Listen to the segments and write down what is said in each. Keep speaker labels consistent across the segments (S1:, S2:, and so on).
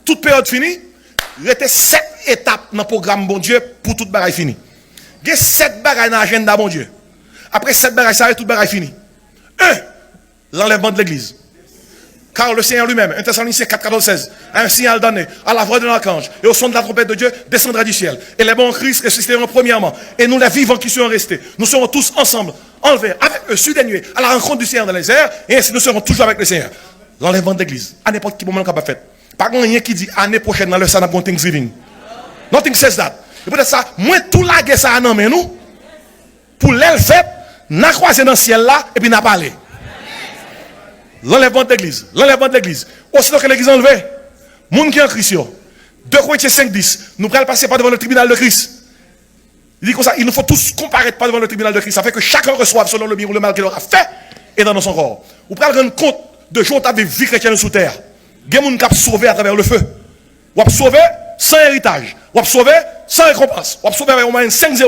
S1: toute période finie, il y a 7 étapes dans le programme bon Dieu pour toute bagaille finie. Il y a 7 bagailles dans l'agenda bon Dieu. Après 7 bagailles, ça y est, toute bagaille finie. 1. L'enlèvement de l'église. Car le Seigneur lui-même, 1 Thessaloniciens 4, 14, 16, a un signal donné à la voix de l'archange et au son de la trompette de Dieu descendra du ciel. Et les bons en Christ ressusciteront premièrement. Et nous, les vivants qui seront restés, nous serons tous ensemble, enlevés avec eux sur des nuées, à la rencontre du Seigneur dans les airs. Et ainsi nous serons toujours avec le Seigneur. L'enlèvement de l'église, à n'importe quel moment qu'on va faire. Pas rien qui dit année prochaine dans le salon de Thanksgiving. Nothing says that. Et peut-être ça, moi tout la guerre ça a nommé nous. Pour l'aile fait, n'a croisé dans le ciel là, et puis n'a parlé. L'enlèvement de l'église. L'enlèvement de l'église. Aussitôt que l'église est enlevée, monde qui est en Christ, 2 Corinthiens 5, 10, nous allons passer par devant le tribunal de Christ. Il dit comme ça, il nous faut tous comparaître par devant le tribunal de Christ. Ça fait que chacun reçoive selon le bien ou le mal qu'il aura fait et dans son corps. Vous pouvez rendre compte de jour où tu avais vie chrétienne sous terre. Il y a des gens qui sauvé à travers le feu. Vous avez sauvé sans héritage. Vous avez sauvé sans récompense. Vous avez sauvé avec au moins 500.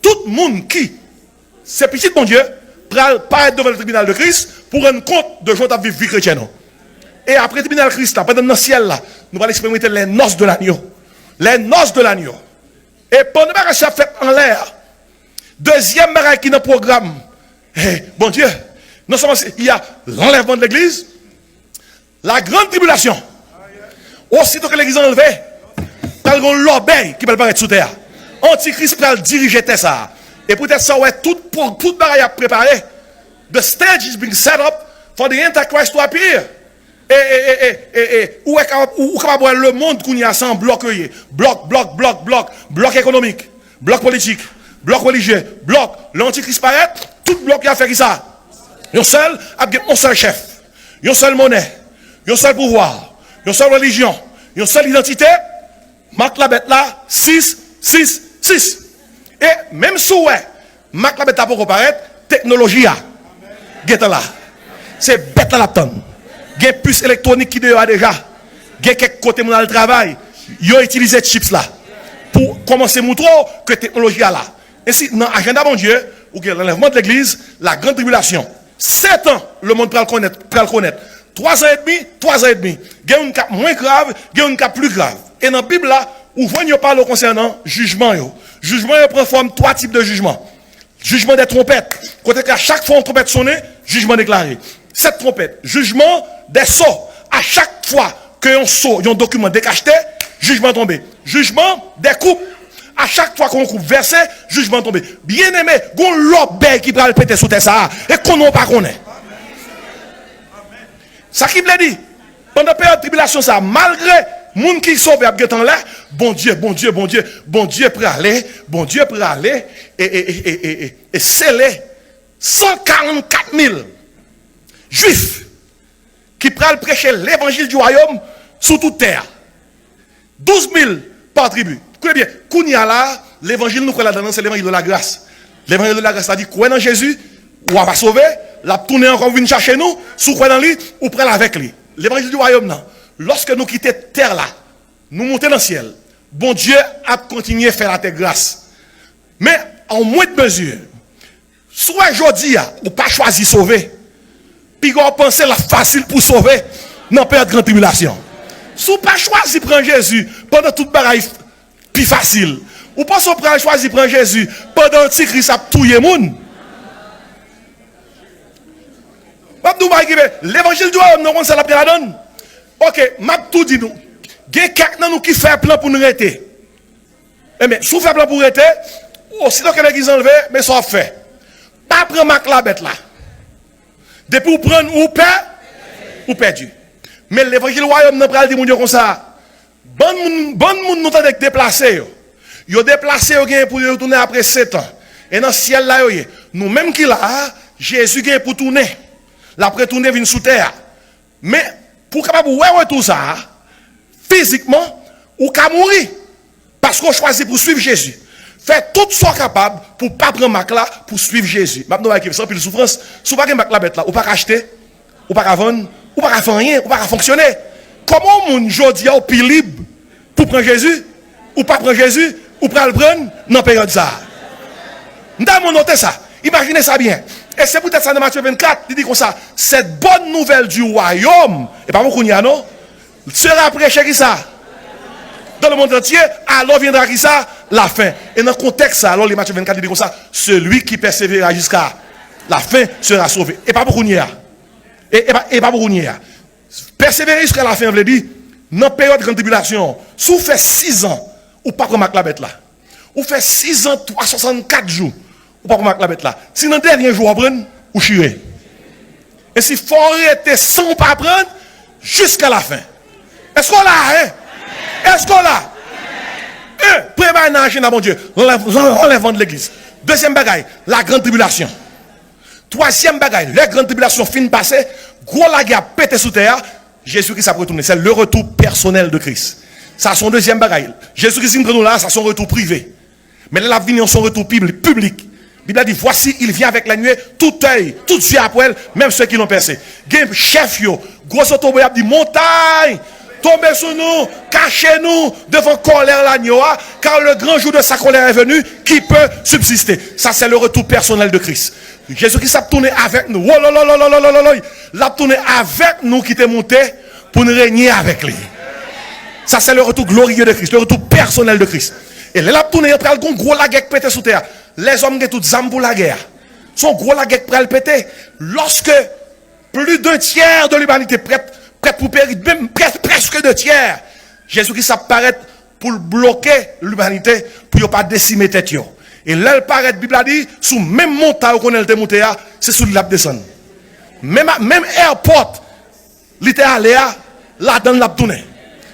S1: Tout le monde qui, c'est petit bon Dieu, paraître devant le tribunal de Christ pour rendre compte de jour où tu as vie chrétienne. Et après le tribunal de Christ, pendant le ciel là, nous allons expérimenter les noces de l'agneau. Les noces de l'agneau. Et pendant que ça fait en l'air, deuxième bagaille qui est dans le programme, bon Dieu, non seulement il y a l'enlèvement de l'église, la grande tribulation. Aussitôt que l'église est enlevée, il y a l'obéi qui peut paraître sous terre. Antichrist peut diriger ça. Et peut-être ça, ouais, toute bagaille à préparer. The stage is being set up for the Antichrist to appear. Où est capable le monde qu'on y a sans bloc économique, bloc politique, bloc religieux, bloc l'antichrist paraît, tout bloc qui a fait ça. Un seul chef, une seule monnaie, un seul pouvoir, une seule religion, une seule identité. Marc la bête là, 6. Et même si Marc la bête a pour paraître, technologie a. Là. C'est bête à la tonne. Il y a puce électronique qui a déjà. Il y a quelques côtés dans le travail. Ils ont utilisé ces chips là. Pour commencer à montrer que la technologie est là. Ainsi, dans l'agenda bon Dieu, où il y a l'enlèvement de l'église, la grande tribulation. 7 ans, le monde peut le connaître. 3 ans et demi. Il y a un cas moins grave, il y a un cas plus grave. Et dans la Bible là, où vous parle concernant jugement. Jugement prend forme 3 types de jugements. Jugement des trompettes. Côté qu'à chaque fois une trompette sonne, jugement déclaré. Cette trompette, jugement des sceaux. À chaque fois qu'un sceau, un document décacheté, jugement tombé. Jugement des coupes. À chaque fois qu'on coupe versé, jugement tombé. Bien aimé, gon l'obé qui va le péter sous terre ça. Et qu'on n'a pas connaît. Ça qui me dit, pendant la période de tribulation, ça, malgré moun qui sauve à temps là, bon Dieu pour aller, et sceller 144 000 juifs qui prennent prêcher l'évangile du royaume sous toute terre. 12 000 par tribu. Écoutez bien, Kounia là, l'évangile nous croit là-dedans, c'est l'évangile de la grâce. L'évangile de la grâce, c'est-à-dire, croyez dans Jésus, ou on va sauver, la tourner encore, venir chercher nous, sous croyez dans lui, ou prendre avec lui. L'évangile du royaume, non. Lorsque nous quittons terre là, nous montons dans le ciel, bon Dieu a continué à faire la terre grâce. Mais en moins de mesure, soit aujourd'hui, ou pas choisi sauver, puis on pense la facile pour sauver, dans période de grande tribulation. Si vous pas choisi prendre Jésus pendant toute bagaille plus facile, ou pas choisi prendre Jésus pendant l'Antichrist a tué les gens. L'évangile du royaume, nous ça la donne. Ok, m'a tout dit nous. Il y a quelqu'un nous qui fait un plan pour nous arrêter. Eh bien, si vous faites un plan pour arrêter, aussitôt que l'église enlevée, mais ça fait. Pas prendre Marc la bête là. Depuis vous prendre ou perdre, ou perdu. Mais l'évangile du royaume n'a pas dit mon Dieu comme ça. Bon monde nous t'a déplacé. Yo déplacé pour retourner après 7 ans. Et dans le ciel là, nous même qui là, Jésus vient pour tourner. L'après tourner vient sous terre. Mais pour capable ouais tout ça, physiquement, ou qu'à mourir. Parce qu'on choisit pour suivre Jésus. Fait tout ce soit capable pour ne pas prendre Mac là pour suivre Jésus. Maintenant, avec ça, puis la souffrance, si vous ne pouvez pas la bête là, ou pas acheter, ou pas vendre, ou pas faire rien, ou pas fonctionner. Comment mon jodi a plus libre pour prendre Jésus, ou pas prendre Jésus, ou pas le prendre dans la période ça? Nous avons noté ça. Imaginez ça bien. Et c'est peut-être ça dans Matthieu 24, il dit comme ça, cette bonne nouvelle du royaume, et pas beaucoup n'y a non, sera prêché qui ça? Dans le monde entier, alors viendra qui ça? La fin. Et dans le contexte, alors les Matthieu 24 dit comme ça, celui qui persévérera jusqu'à la fin sera sauvé. Et pas beaucoup n'y a. Et pas beaucoup n'y a. Persévérer jusqu'à la fin, on veut dire, dans la période de grande tribulation, si vous faites 6 ans, ou pas comme la bête là. Ou fait 6 ans, 364 jours, ou pas comme la bête là. Si dans le dernier jour, vous prenez, ou chirez. Et si faut arrêter sans pas prendre, jusqu'à la fin. Est-ce qu'on l'a, hein? Est-ce qu'on l'a? Préparez dans mon Dieu. Enlèvement de l'église. Deuxième bagaille, la grande tribulation. Troisième bagaille, la grande tribulation fin passée, gros la guerre pété sous terre, Jésus-Christ a retourné. C'est le retour personnel de Christ. Ça, son deuxième bagaille. Jésus-Christ nous là, ça son retour privé. Mais là, il vient son retour public. Il a dit, voici, il vient avec la nuée, tout œil, tout yeux après elle, même ceux qui l'ont percé. Chef, gros automobile a dit, montagne, tombez sur nous, cachez-nous devant colère l'agneau, car le grand jour de sa colère est venu, qui peut subsister. Ça, c'est le retour personnel de Christ. Jésus-Christ a tourné avec nous. Il a tourné avec nous qui était monté pour nous régner avec lui. Ça, c'est le retour glorieux de Christ, le retour personnel de Christ. Et là, il a tourné, il a un gros la guerre pété sous terre. Les hommes qui ont toutes armes pour la guerre. Son gros la guerre prêt à le péter. Lorsque plus d'un tiers de l'humanité prête pour périr, même presque 2 tiers, Jésus-Christ apparaît pour bloquer l'humanité, pour ne pas décimer tête. Et là, il paraît, la Bible a dit, sous même montagne qu'on est monté, c'est sous la descente. Même airport, il était allé là dans la tournée.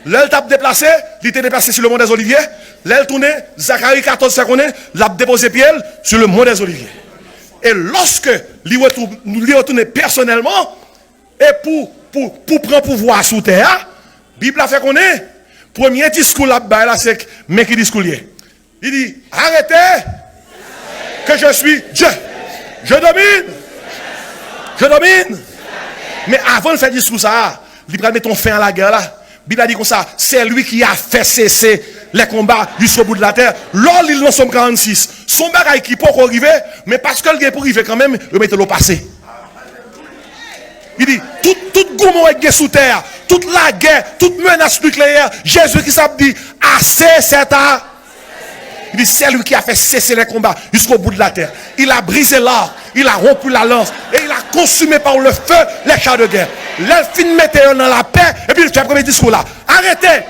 S1: Là, il t'a déplacé, il était déplacé sur le mont des Oliviers. Là, il tournait, Zacharie 14 secondes, il a déposé pied sur le mont des Oliviers. Et lorsque il retourne personnellement, et pour prendre pouvoir sous terre, la Bible a fait qu'on est, premier discours là-bas, c'est mais qui discours il dit, arrêtez, que je suis Dieu. Je domine. Je domine. Mais avant de faire discours ça, il va mettre fin à la guerre là. Bible a dit comme ça, c'est lui qui a fait cesser les combats jusqu'au bout de la terre. Lors il en somme 46. Son bagaille qui peut arriver, mais parce que le gars pour arriver quand même, il met l'eau passé. Il dit, tout gourmand est sous terre, toute la guerre, toute menace nucléaire, Jésus qui s'est dit, assez c'est à. Il dit, c'est lui qui a fait cesser les combats jusqu'au bout de la terre. Il a brisé l'arc, il a rompu la lance, et il a consumé par le feu les chars de guerre. L'elfine mettait dans la paix, et puis il fait le premier discours là. Arrêtez!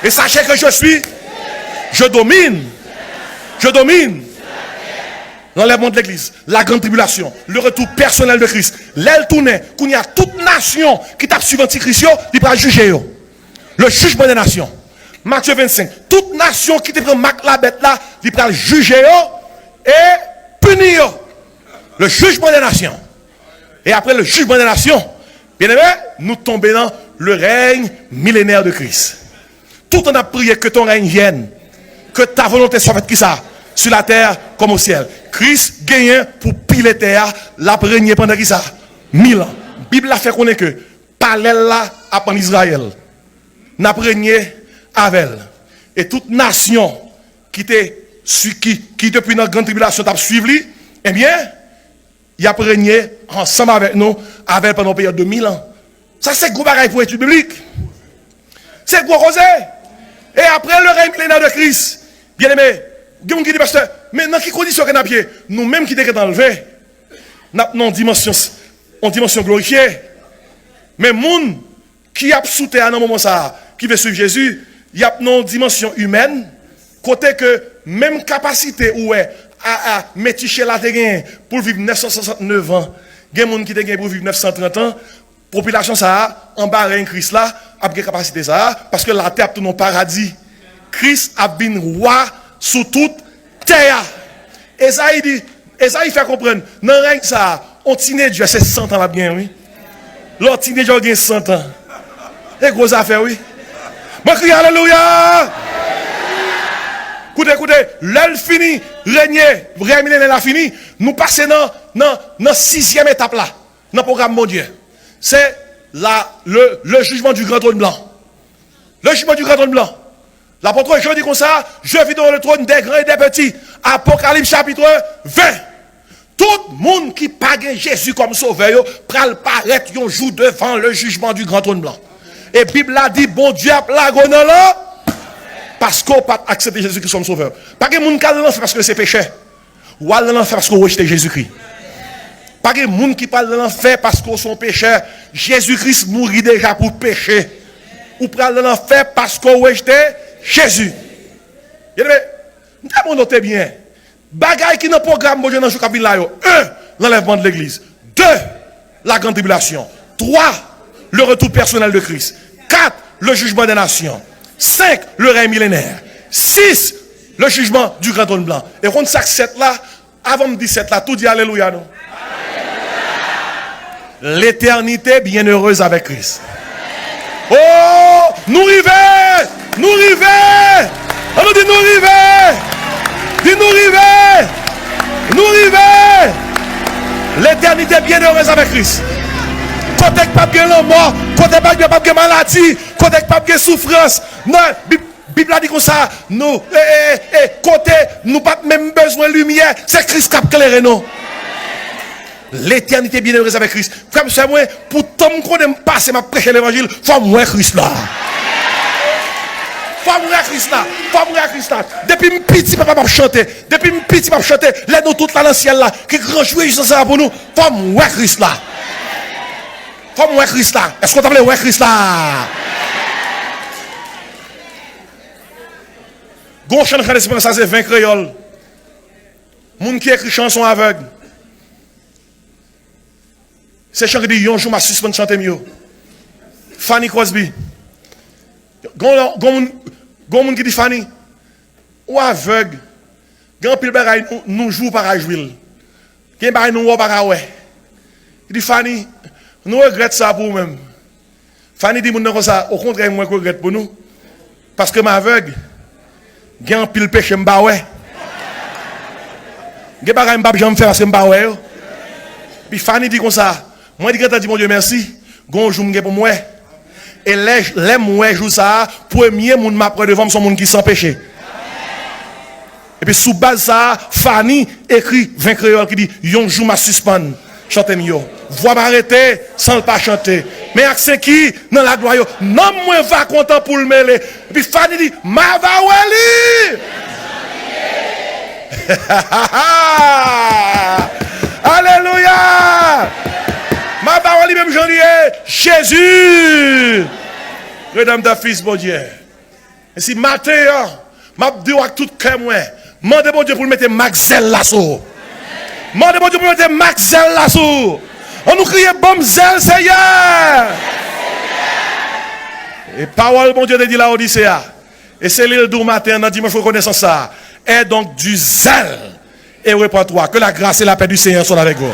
S1: Et sachez que je domine. Je domine. L'enlèvement de l'église, la grande tribulation, le retour personnel de Christ. L'aile tournée, qu'il y a toute nation qui tape sur l'antichrist, il va juger. Le jugement des nations. Matthieu 25. Toute nation qui te prend la bête là, il va juger et punir. Le jugement des nations. Et après le jugement des nations, bien aimé, nous tombons dans le règne millénaire de Christ. Tout en a prié que ton règne vienne. Que ta volonté soit faite qui ça? Sur la terre comme au ciel. Christ gagne pour piler terre, l'a régné pendant qui ça? 1000 ans. La Bible a fait qu'on est que parallèle là à Israël. N'a régné avec elle. Et toute nation qui depuis notre grande tribulation t'a suivi, eh bien, il a régné ensemble avec nous, avec pendant une période de 1000 ans. Ça c'est gros bagaille pour étude biblique. C'est gros rosé. Et après le règne millénaire de Christ, bien aimé, il y a qui dit, pasteur, mais dans quelles conditions qu'on a pied, nous-mêmes qui sommes enlevés, nous avons une dimension glorifiée. Mais les gens qui a sauté à un moment ça, qui veut suivre Jésus, il y a une dimension humaine, côté que même capacité où est à méticher la terre pour vivre 969 ans, il y a des gens qui ont pour vivre 930 ans, population ça, en bas de Christ là, a une capacité ça, parce que la terre est un paradis. Christ a bien roi sous toute terre. Et ça, il fait comprendre, dans le règne ça, on tine Dieu, c'est 100 ans là bien, oui. L'autre tine Dieu a 100 ans. Et gros affaire, oui. Moi, crie alléluia. Écoutez, l'heure fini, régner, régner la fini, nous passons dans la 6e étape là, dans le programme mon Dieu. C'est le jugement du grand trône blanc. Le jugement du grand trône blanc. L'apôtre Jean dit comme ça, je vis dans le trône des grands et des petits. Apocalypse chapitre 20. Tout le monde qui pague Jésus comme sauveur, pral paraître un jour devant le jugement du grand trône blanc. Et la Bible a dit, bon Dieu a plagué là. Parce qu'on n'a pas accepté Jésus-Christ comme sauveur. Pas que les gens qui parlent de l'enfer parce que c'est péché. Ou à l'enfer parce qu'on rejette Jésus-Christ. Pas que les gens qui parlent de l'enfer parce qu'on sont pécheurs. Jésus-Christ mourit déjà pour péché. Ou parlent de l'enfer parce qu'on rejette Jésus. Nous notez bien. Bagaille qui dans le programme, bon Dieu, dans le chapitre là, 1, l'enlèvement de l'église. 2, la grande tribulation. 3, le retour personnel de Christ. 4, le jugement des nations. 5, le règne millénaire. 6, le jugement du grand trône blanc. Et quand ça 7 là, avant de dire 7 là, tout dit alléluia, non? L'éternité bienheureuse avec Christ. Oh, nous rivons, nous rivons. On nous dit nous rivons. Dis nous rivons. Nous rivons. L'éternité bienheureuse avec Christ. Côté que pas bien la mort, côté pas bien maladie, côté que pas bien souffrance. Non, Bible a dit comme ça, nous côté nous pas même besoin de lumière, c'est Christ qui a éclairé nous. L'éternité bienheureuse avec Christ. Comme ça moi pour tout me connaître passer m'a prêcher l'évangile, faut moi Christ là. Faut moi Christ là. Faut moi Christ là. Depuis mon petit papa m'a chanté, depuis mon petit papa chanté, les nous toute là dans le ciel là, qui grand jouer juste ça pour nous. Faut moi Christ là. Faut moi Christ là. Est-ce qu'on t'appelle ouais Christ là? Gon chant de l'espérance ça c'est 20 créoles. Moun qui écrit chanson aveugle. C'est chant qui dit yon jour m'a suspend chanter mieux. Fanny Crosby. Gon moun qui dit Fanny ou aveugle. Grand pile bagay nous joue par jouer. Gen bagay nous ou par ouais. Il dit Fanny, nous regrettons ça pour nous-mêmes. Fanny dit moun comme ça, au contraire moi je regrette pour nous parce que m'aveugle. Gen pile péché m'ba ouais. Gen bagay m'ba jamais faire parce que m'ba ouais. Puis Fanny dit comme ça, moi dit que mon Dieu merci, gon jour m'gè pour moi. Et les moi jour ça, premier moun m'a près devant son monde qui sans péché. Et puis sous base ça, Fanny écrit 20 créoles qui dit yon jour m'a suspend chanter yo. Voix m'arrêter sans le pas chanter. Mais accent qui dans la gloire non moi va content pour le mêler. Et puis Fanny dit ma va wali. Alléluia. Ma va wali même janvier Jésus. Redame ta fils bon Dieu. Et si matin m'a dit avec tout cœur moi, mandez bon Dieu pour mettre Maxel là-sous. Mandez bon Dieu pour mettre Maxel là-sous. On nous crie bon zèle Seigneur. Et parole bon Dieu te dit la Odyssée. Et c'est l'île du matin dans dimanche reconnaissance ça. Et donc du zèle et répands-toi. Que la grâce et la paix du Seigneur soient avec vous.